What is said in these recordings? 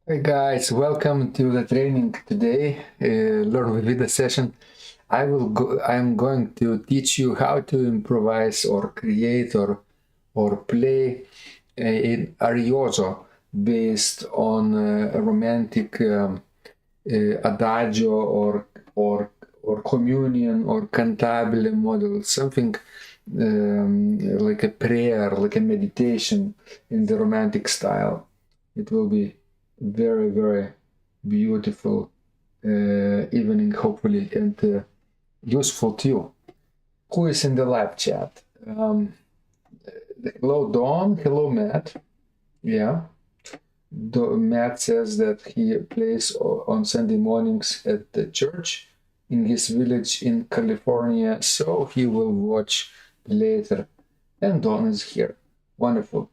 Hey guys, welcome to the training today, Learn with Vidas session. I'm going to teach you how to improvise or create or play in Arioso based on a romantic adagio or communion or cantabile model, something like a prayer, like a meditation in the romantic style. It will be very beautiful evening, hopefully, and useful to you. Who is in the live chat? Hello, Dawn. Hello, Matt. Yeah. Matt says that he plays on Sunday mornings at the church in his village in California, so he will watch later. And Dawn is here. Wonderful.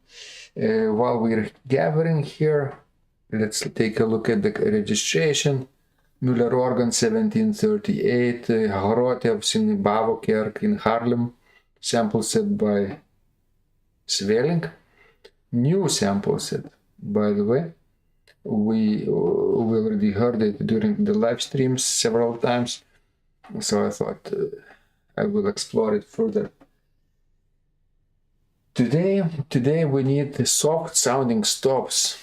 While we're gathering here, let's take a look at the registration. Müller organ 1738, Horotevs in Bavokerk in Harlem, sample set by Svelling. New sample set, by the way. We already heard it during the live streams several times, so I thought I will explore it further. Today we need the soft sounding stops.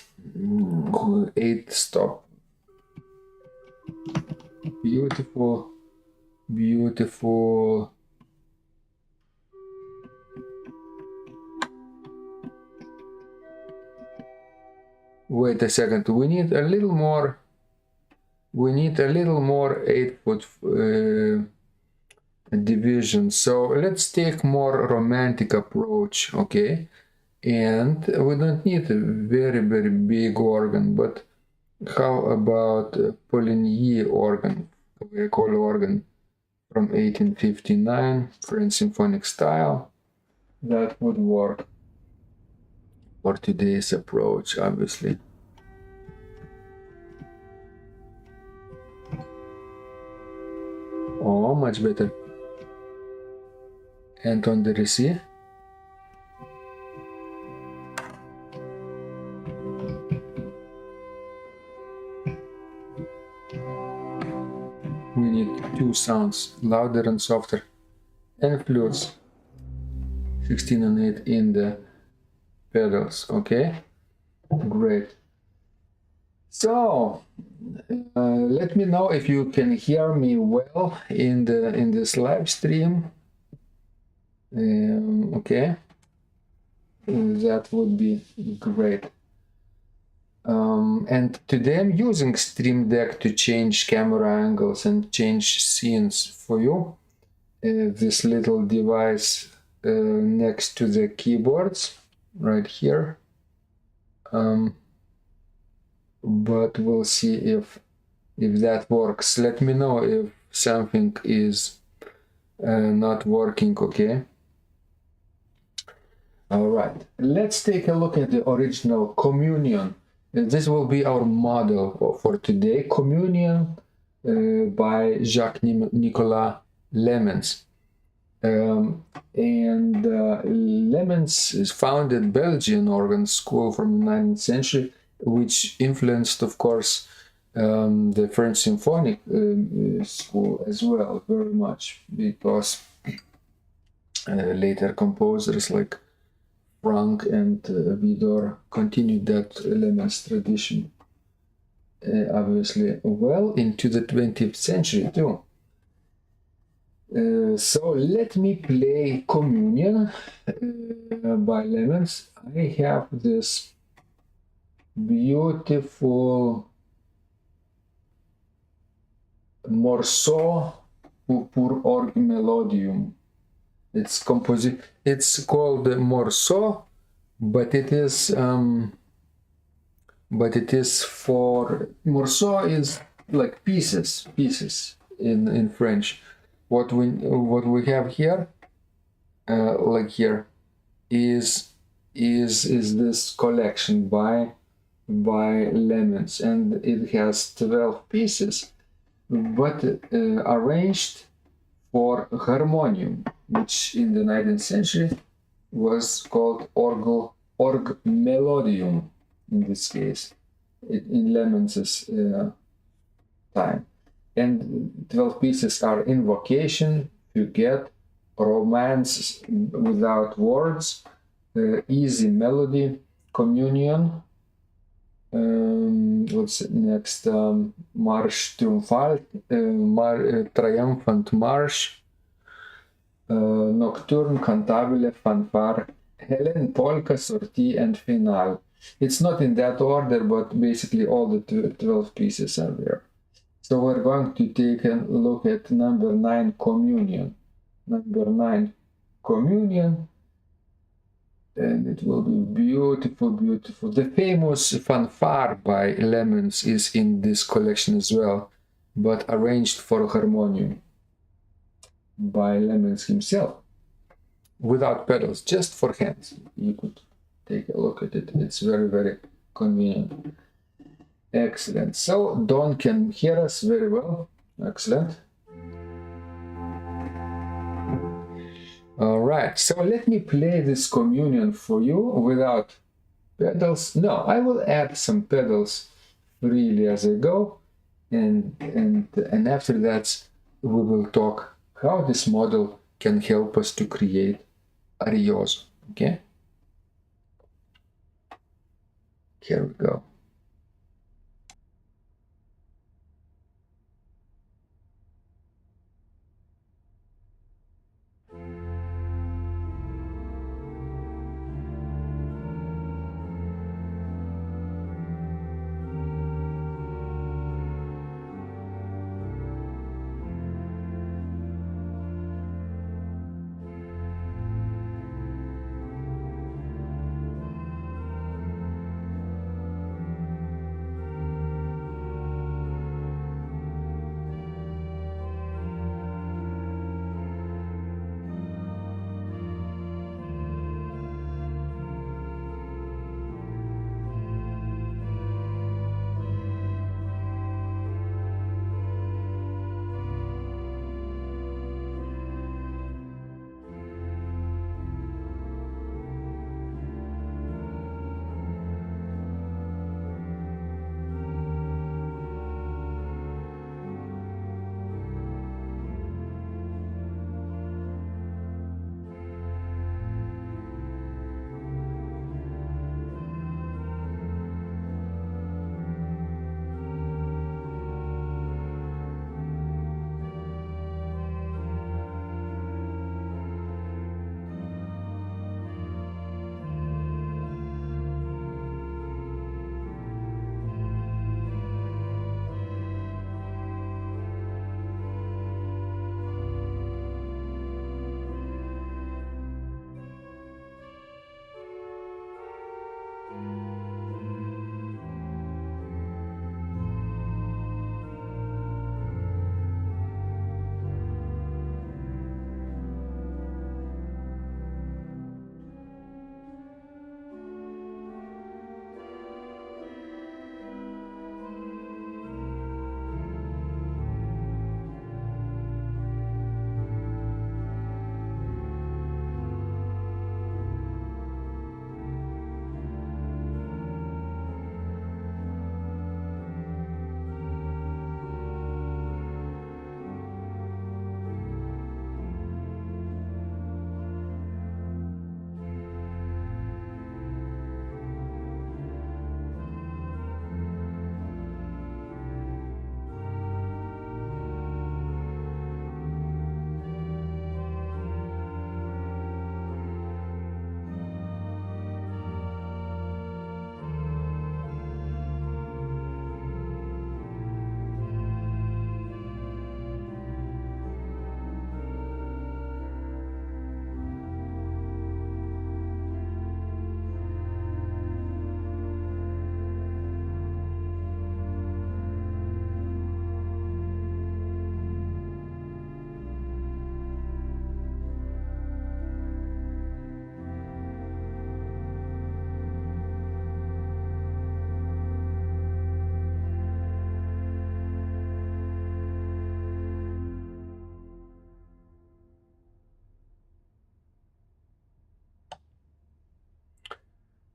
8 stop. Beautiful. Wait a second. We need a little more 8-foot division. So let's take more romantic approach, okay? And we don't need a very big organ, but how about Poligny organ, call organ from 1859, French symphonic style? That would work for today's approach, obviously. Oh, much better. And on the receive. We need two sounds, louder and softer. And flutes. 16 and 8 in the pedals, okay? Great. So, let me know if you can hear me well in this live stream. Okay, that would be great. And today I'm using Stream Deck to change camera angles and change scenes for you. This little device next to the keyboards right here. But we'll see if that works. Let me know if something is not working, okay? All right, let's take a look at the original Communion. This will be our model for today. Communion by Jacques-Nicolas Lemens. Lemens is founded Belgian organ school from the 19th century, which influenced, of course, the French symphonic school as well, very much, because later composers like Franck and Widor continued that Lemens tradition, obviously, well into the 20th century too. So let me play Communion by Lemens. I have this beautiful morceau pour orgue melodium. It's called morceau, but it is for morceau is like pieces in French. What we have here, like here, is this collection by Lemens, and it has 12 pieces, but arranged for harmonium, which in the 19th century was called org melodium in this case. in Lemons's time. And 12 pieces are Invocation, Fugue, Romance without words, Easy Melody, Communion, what's next? March Triumphal, Triumphant March, Nocturne, Cantabile, Fanfare, Helen, Polka, Sortie, and Finale. It's not in that order, but basically all the 12 pieces are there. So we're going to take a look at number 9, Communion. Number 9, Communion. And it will be beautiful, beautiful. The famous fanfare by Lemons is in this collection as well, but arranged for harmonium by Lemons himself, without pedals, just for hands. You could take a look at it. It's very, very convenient. Excellent. So Don can hear us very well. Excellent. All right, so let me play this Communion for you without pedals. No, I will add some pedals freely as I go, and after that we will talk how this model can help us to create Arioso. Okay, here we go.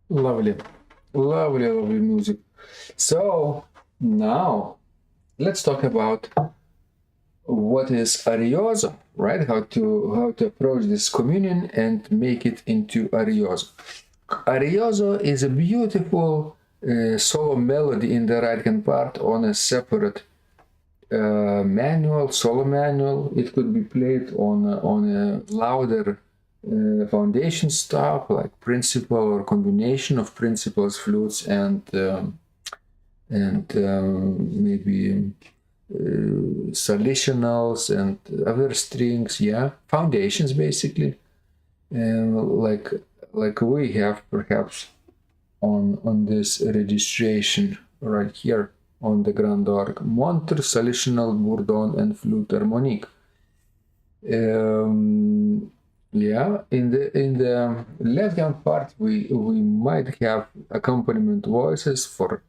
Lovely, lovely, lovely music. So now let's talk about what is Arioso, right? How to approach this communion and make it into Arioso. Arioso is a beautiful solo melody in the right hand part on a separate manual, solo manual. It could be played on a louder foundation stuff like principal or combination of principals, flutes, and maybe solitionals and other strings. Yeah, foundations basically, like we have perhaps on this registration right here on the grand org: montre, solitional, bourdon, and flute harmonique. Yeah, in the left hand part we might have accompaniment voices for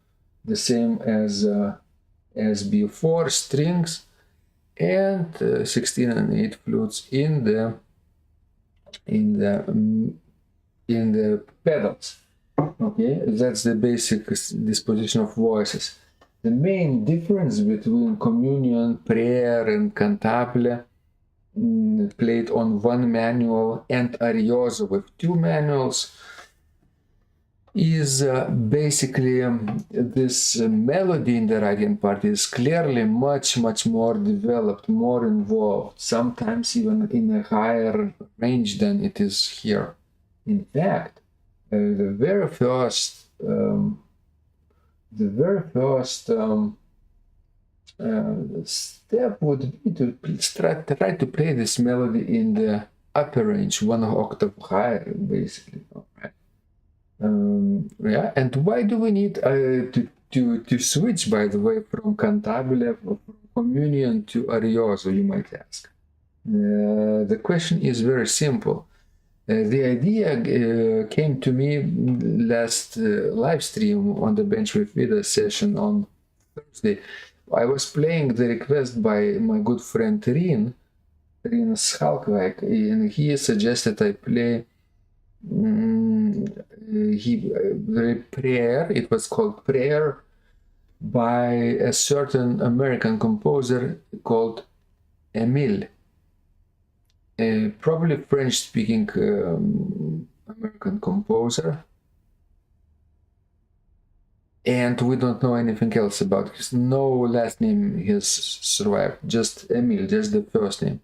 the same as before, strings, and 16 and 8 flutes in the pedals. Okay, that's the basic disposition of voices. The main difference between communion, prayer, and cantabile played on one manual and Arioso with two manuals is basically this melody in the right hand part is clearly much more developed, more involved, sometimes even in a higher range than it is here. In fact, the very first step would be to try to play this melody in the upper range, one octave higher, basically. Right? Yeah, and why do we need to switch, by the way, from cantabile, from communion to Arioso, you might ask? The question is very simple. The idea came to me last live stream on the Bench with Vidas session on Thursday. I was playing the request by my good friend Rin's Hauptwerk, and he suggested I play the prayer. It was called Prayer by a certain American composer called Emile. Probably French-speaking American composer, and we don't know anything else about his. No last name has survived. Just Emile, just the first name,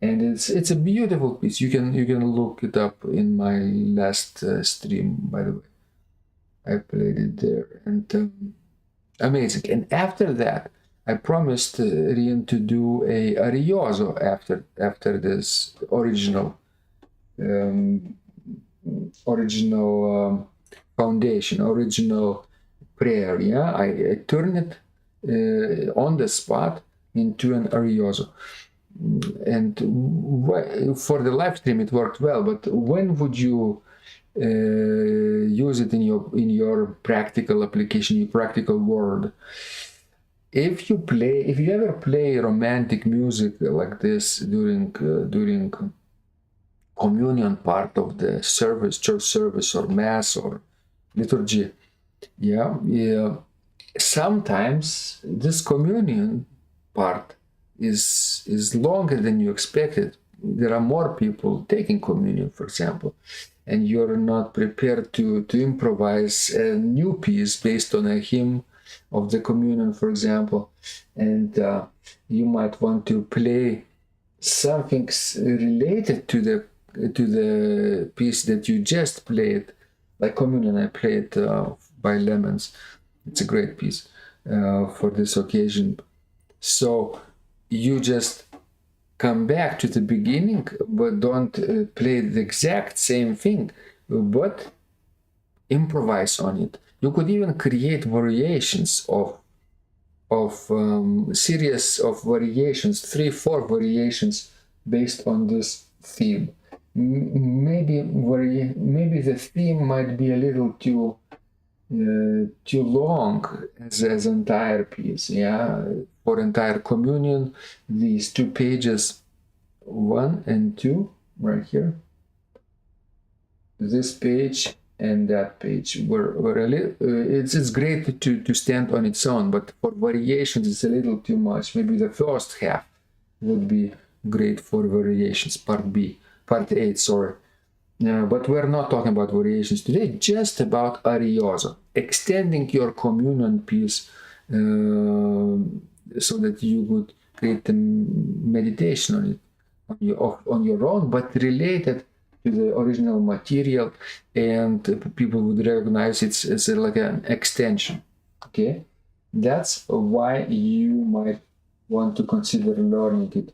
and it's a beautiful piece. You can look it up in my last stream. By the way, I played it there, and amazing. And after that, I promised Rian to do a Arioso after this original foundation, original prayer. Yeah, I turned it on the spot into an Arioso, and for the live stream it worked well. But when would you use it in your practical application, your practical world? If you ever play romantic music like this during communion part of the service, church service or mass or liturgy, yeah, sometimes this communion part is longer than you expected. There are more people taking communion, for example, and you're not prepared to improvise a new piece based on a hymn of the communion, for example, and you might want to play something related to the piece that you just played. Like communion, I played by Lemons. It's a great piece for this occasion. So you just come back to the beginning, but don't play the exact same thing, but improvise on it. You could even create variations of series of variations, 3-4 variations based on this theme. Maybe the theme might be a little too long as entire piece. Yeah, for entire communion, these 2 pages, 1 and 2, right here. This page and that page were it's great to stand on its own, but for variations it's a little too much. Maybe the first half would be great for variations, part 8, sorry. But we're not talking about variations today, just about Arioso, extending your communion piece so that you would create a meditation on it on your own, but related to the original material, and people would recognize it's like an extension. Okay, that's why you might want to consider learning it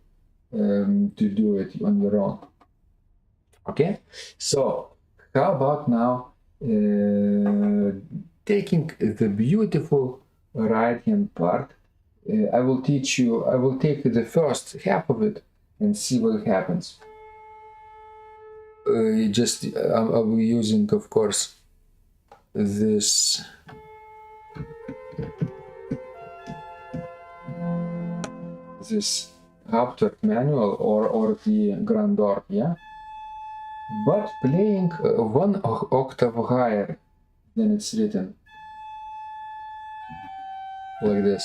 to do it on your own. Okay, so how about now taking the beautiful right hand part? I will teach you, I will take the first half of it and see what happens. I'm using, of course, this Hauptwerk manual or the Grandor, yeah, but playing one octave higher than it's written, like this.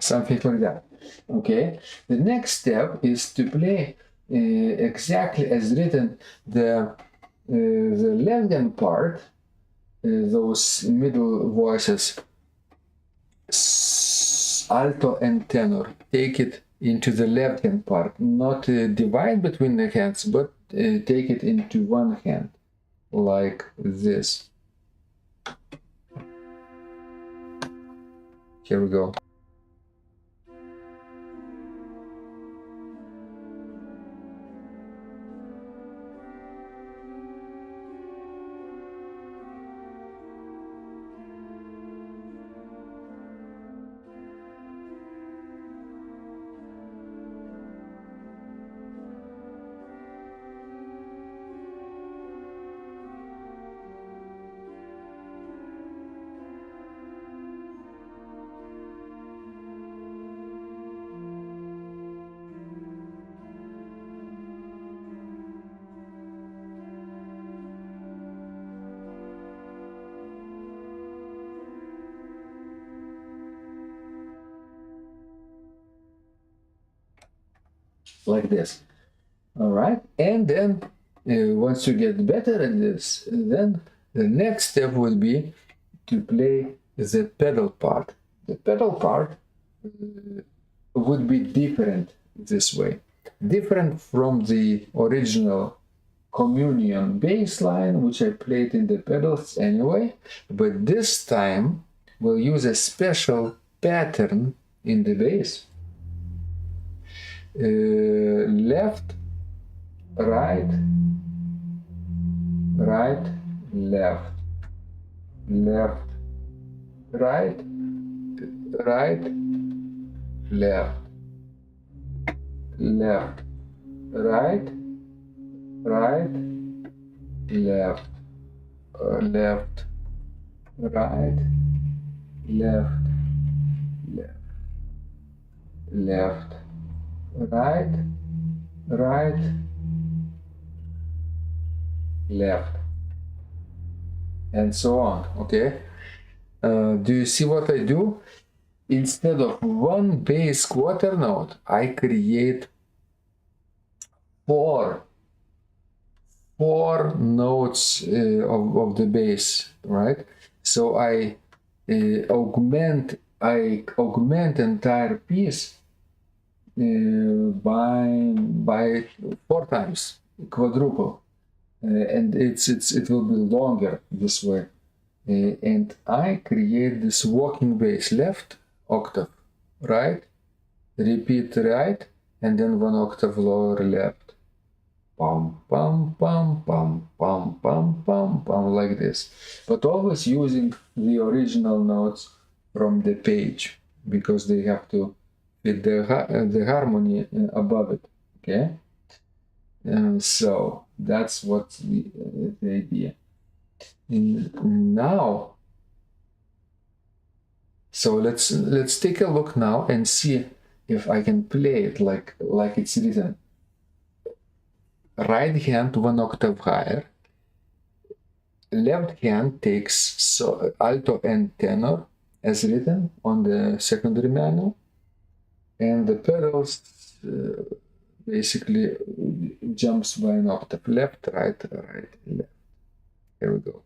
Something like that. Okay, the next step is to play exactly as written the left hand part, those middle voices, alto and tenor. Take it into the left hand part, not divide between the hands, but take it into one hand, like this. Here we go. Like this. All right, and then once you get better at this, then the next step would be to play the pedal part. The pedal part would be different this way, different from the original communion bass line, which I played in the pedals anyway, but this time we'll use a special pattern in the bass. Left, right, right, left, left, right, right, left, left, right, right, left, left, right, left, left, left, right, right, left, and so on. Okay, do you see what I do? Instead of one bass quarter note, I create four notes of the bass, right? So I augment entire piece by 4 times, quadruple, and it will be longer this way. and I create this walking bass, left octave, right, repeat right, and then one octave lower left. Pum, pum, pum, pum, pum, pum, pum, pum, like this. But always using the original notes from the page, because they have to fit the harmony above it, okay? So that's what's the idea. Now, so let's take a look now and see if I can play it like it's written. Right hand one octave higher, left hand takes alto and tenor as written on the secondary manual, and the pedals basically jumps by an octave, left, right, right, left. Here we go.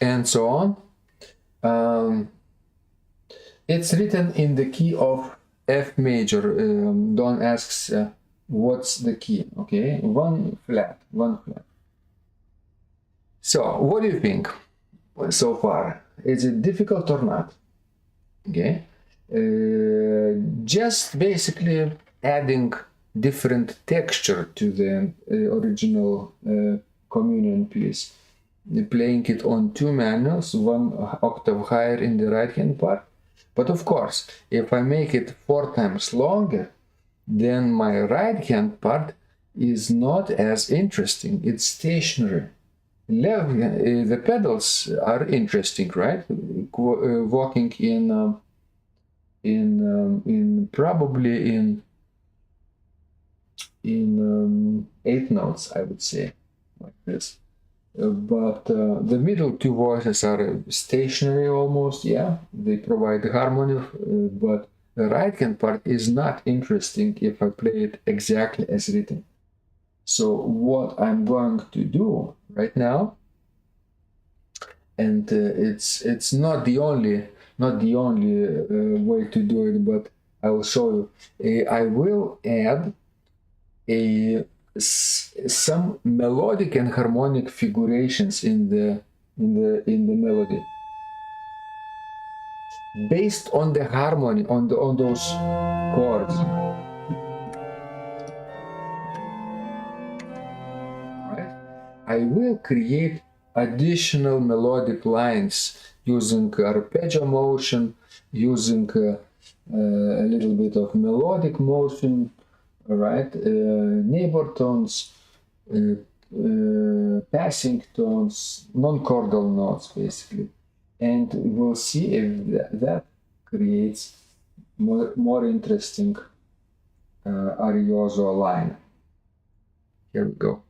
And so on. It's written in the key of F major. Don asks what's the key, okay? One flat. So what do you think so far? Is it difficult or not? Okay. Just basically adding different texture to the original communion piece. Playing it on two manuals, one octave higher in the right hand part. But of course, if I make it 4 times longer, then my right hand part is not as interesting. It's stationary. The pedals are interesting, right? Walking in probably in 8 notes, I would say, like this. But the middle two voices are stationary almost, yeah, they provide harmony, but the right hand part is not interesting if I play it exactly as written. So what I'm going to do right now, and it's not the only way to do it, but I will show you. I will add some melodic and harmonic figurations in the melody based on the harmony on those chords. Right? I will create additional melodic lines using arpeggio motion, using a little bit of melodic motion, right? Neighbor tones, passing tones, non-chordal notes, basically. And we'll see if that creates more interesting Arioso line. Here we go.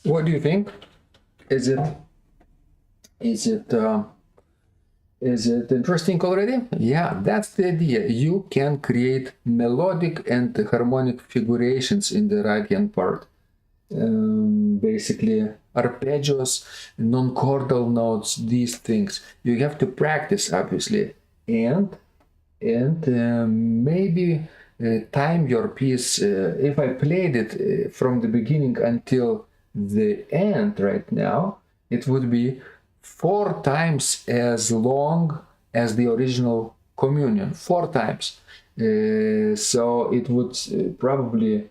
What do you think? Is it is it is it interesting already? Yeah, that's the idea. You can create melodic and harmonic figurations in the right hand part. Basically arpeggios, non-chordal notes, these things. You have to practice, obviously, and maybe time your piece. If I played it from the beginning until the end right now, it would be 4 times as long as the original communion, 4 times. So it would probably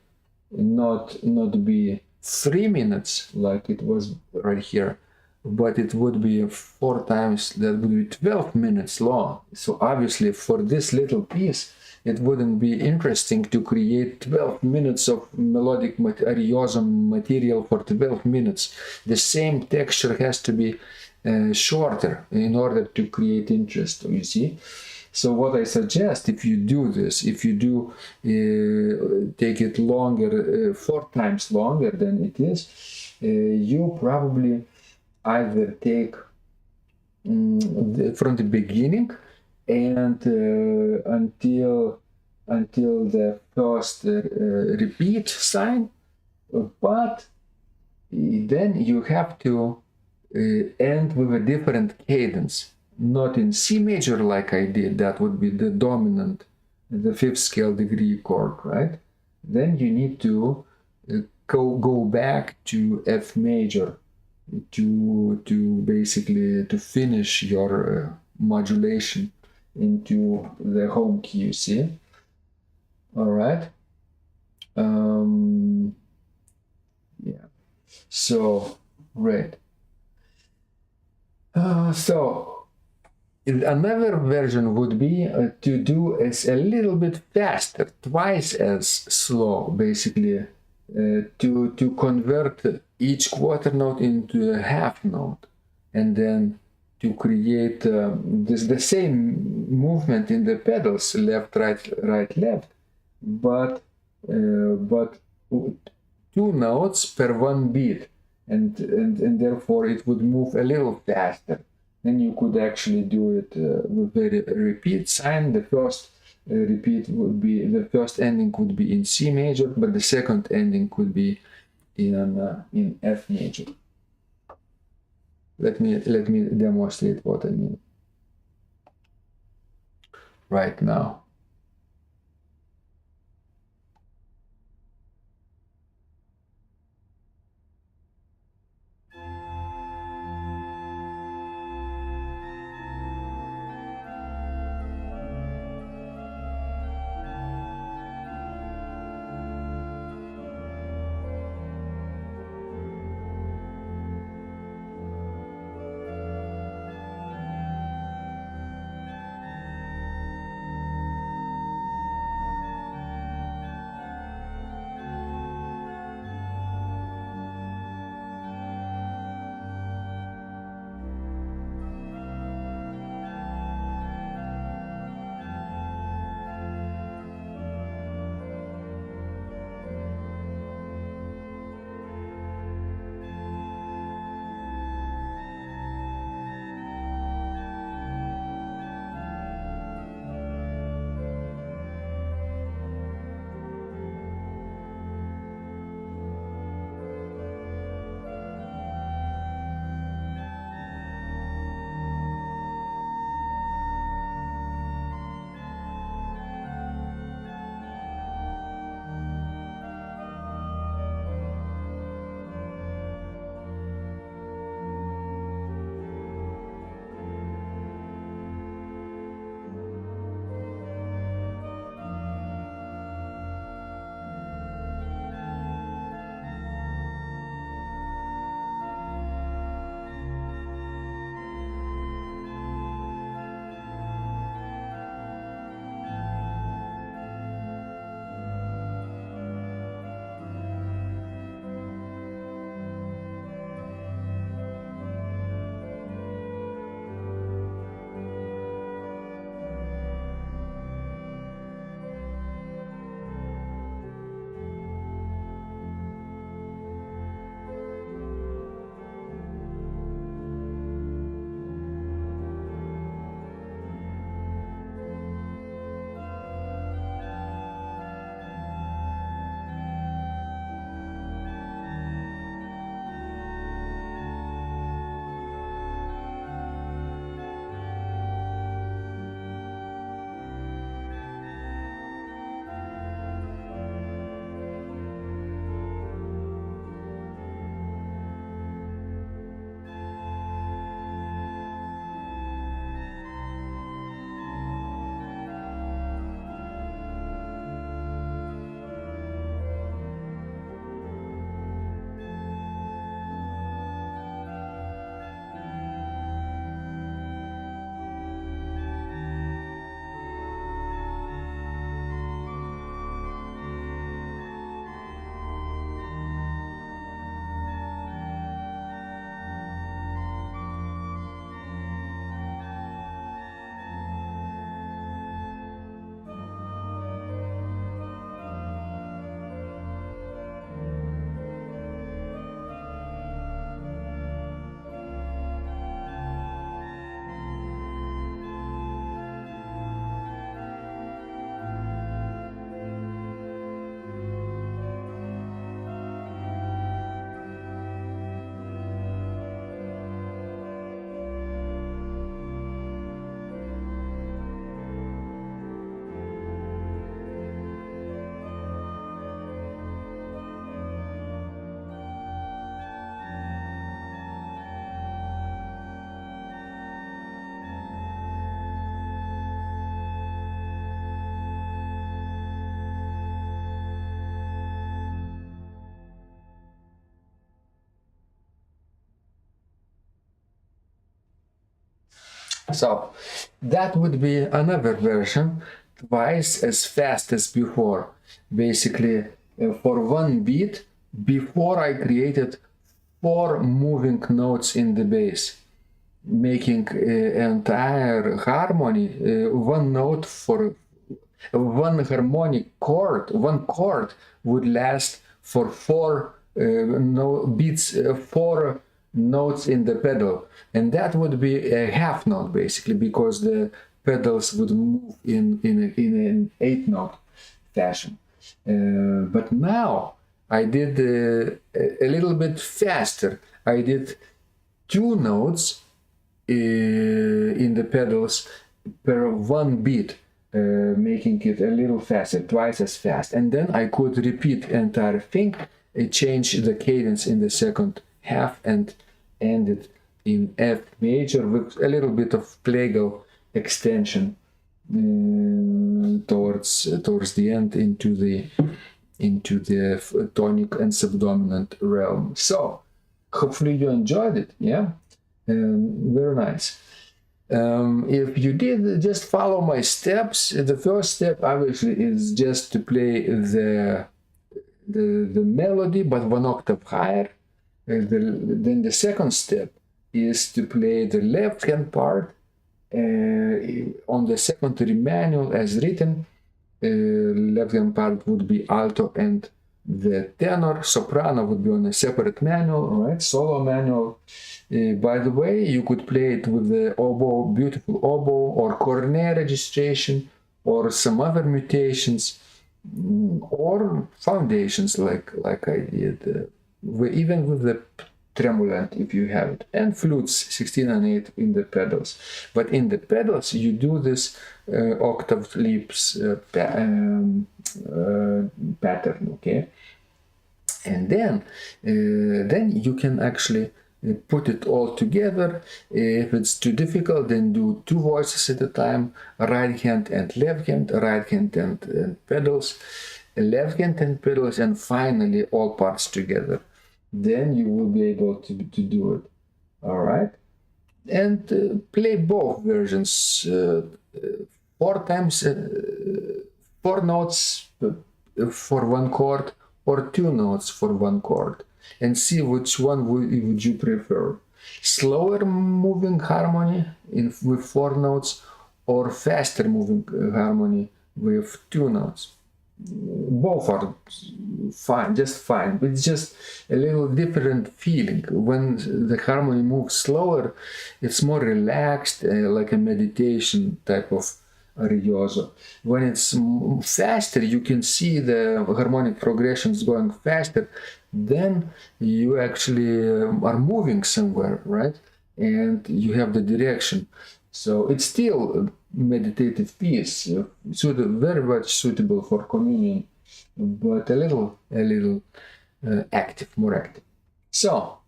not be 3 minutes like it was right here, but it would be 4 times, that would be 12 minutes long. So obviously for this little piece it wouldn't be interesting to create 12 minutes of melodic Arioso material for 12 minutes. The same texture has to be shorter in order to create interest, you see. So what I suggest, if you do this, if you do take it longer, 4 times longer than it is, you probably either take from the beginning and until the first repeat sign, but then you have to end with a different cadence, not in C major like I did. That would be the dominant, the fifth scale degree chord, right? Then you need to go back to F major to basically to finish your modulation into the home key, you see. All right. Yeah. So, right. So another version would be to do as a little bit faster, twice as slow, basically, to convert each quarter note into a half note, and then to create the same movement in the pedals, left, right, left, but 2 notes per 1 beat, and therefore it would move a little faster. Then you could actually do it with the repeat sign. The first repeat would be, the first ending would be in C major, but the second ending could be in F major. Let me demonstrate what I mean right now. So that would be another version, twice as fast as before. Basically, for one beat, before I created 4 moving notes in the bass, making entire harmony, one note for one harmonic chord, one chord would last for 4 notes in the pedal, and that would be a half note basically, because the pedals would move in an 8 note fashion. But now I did a little bit faster. I did 2 notes in the pedals per one beat, making it a little faster, twice as fast. And then I could repeat the entire thing, change the cadence in the second half, and end it in F major with a little bit of plagal extension towards the end into the tonic and subdominant realm. So hopefully you enjoyed it. Yeah, very nice. If you did, just follow my steps. The first step obviously is just to play the melody, but 1 octave higher. Then the second step is to play the left hand part on the secondary manual as written. Left hand part would be alto, and the tenor. Soprano would be on a separate manual, right? Solo manual. By the way, you could play it with the oboe, beautiful oboe, or cornet registration, or some other mutations, or foundations like I did, even with the tremulant if you have it, and flutes 16 and 8 in the pedals. But in the pedals you do this octave leaps pattern, okay? And then you can actually put it all together. If it's too difficult, then do 2 voices at a time, right hand and left hand, right hand and pedals, left hand and pedals, and finally all parts together. Then you will be able to do it. All right, and play both versions 4 times, 4 notes for one chord, or 2 notes for one chord, and see which one would you prefer. Slower moving harmony with 4 notes, or faster moving harmony with 2 notes. Both are fine, just fine, but it's just a little different feeling. When the harmony moves slower, it's more relaxed, like a meditation type of Arioso. When it's faster, you can see the harmonic progressions going faster, then you actually are moving somewhere, right? And you have the direction. So it's still a meditative piece, very much suitable for communion, but a little active, more active. So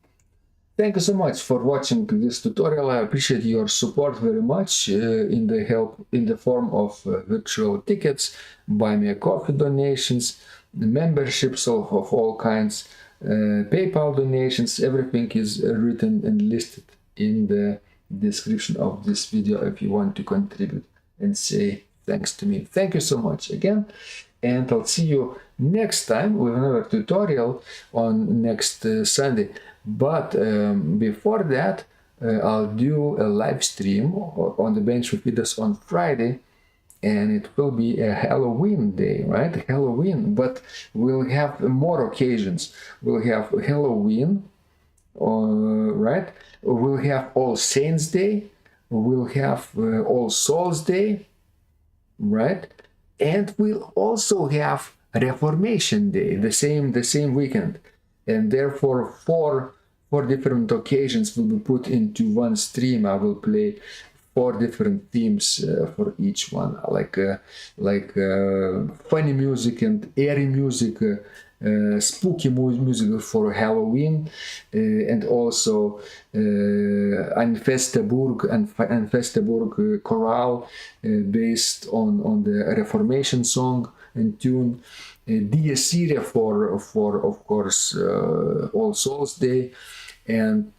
thank you so much for watching this tutorial. I appreciate your support very much in the form of virtual tickets, buy me a coffee donations, memberships of all kinds, PayPal donations. Everything is written and listed in the description of this video if you want to contribute and say thanks to me. Thank you so much again, and I'll see you next time with another tutorial on next Sunday. But before that, I'll do a live stream on the bench with Vidas on Friday, and it will be a Halloween day, right? Halloween, but we'll have more occasions. We'll have Halloween, right? We'll have All Saints Day, we'll have All Souls Day, right? And we'll also have Reformation Day, the same weekend, and therefore four different occasions will be put into one stream. I will play 4 different themes for each one, like funny music and airy music, spooky music for Halloween, and also Anfesteburg chorale based on the Reformation song and tune, Dies Irae for of course All Souls Day, and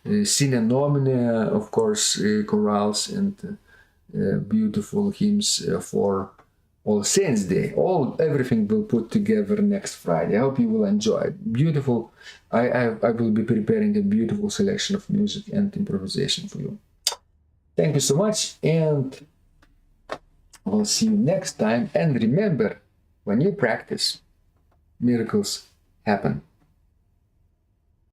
Sine Nomine, of course, chorales and beautiful hymns for All Saints Day. Everything will put together next Friday. I hope you will enjoy it. Beautiful. I will be preparing a beautiful selection of music and improvisation for you. Thank you so much, and we'll see you next time. And remember, when you practice, miracles happen.